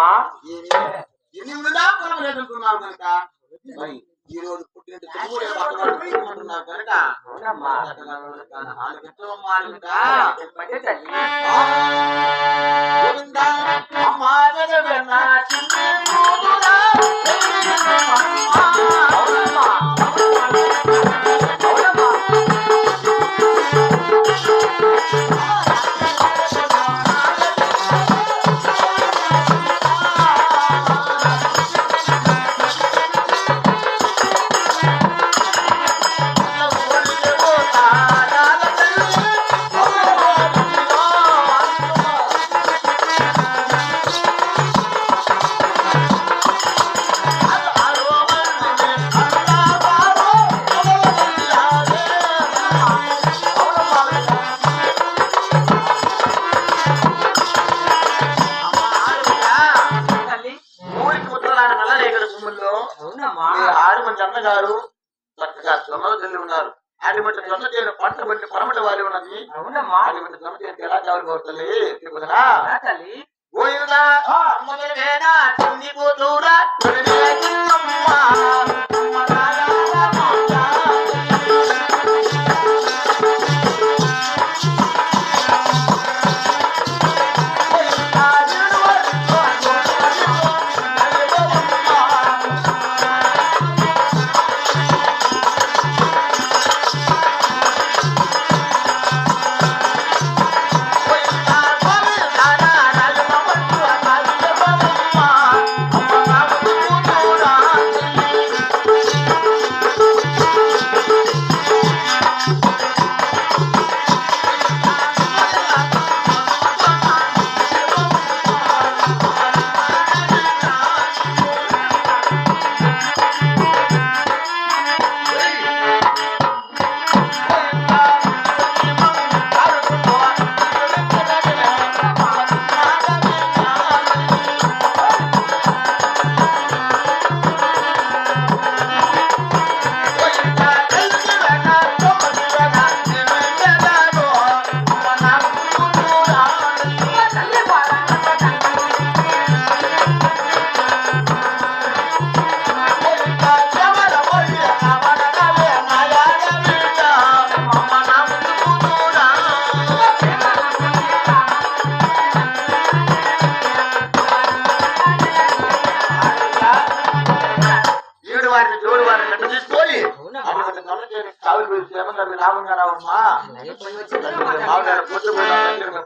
అవునమ్మా. ఎన్ని ఉందా పొలమలేదనుకున్నావు కనుక మరి ఈ రోజు పుట్టినట్టు తమ్ముడే పక్కనున్నావు కనుక అవునమ్మా. ఆలకించవమ్మా చెప్పండి తల్లి. అమ్మా జగన్నా చిన్ని కూతురా అవునమ్మా. అవునమ్మా. అన్నగారు చక్కగా జొన్నలు తల్లి ఉన్నారు. అటువంటి జొన్న చేయడం పంట బట్టి పరమట వాలి ఉన్నది. అటువంటి జొన్న చేయడం ఎలా కావాలి కోరుతల్లి చెప్పుదరా తల్లి. గోయుడా అమ్మగేనా చిన్ని కూతురా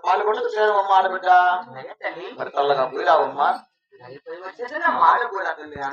పాల్గొంటే పాల్గొంటే మరి తల్లగా పోయి రావమ్మా.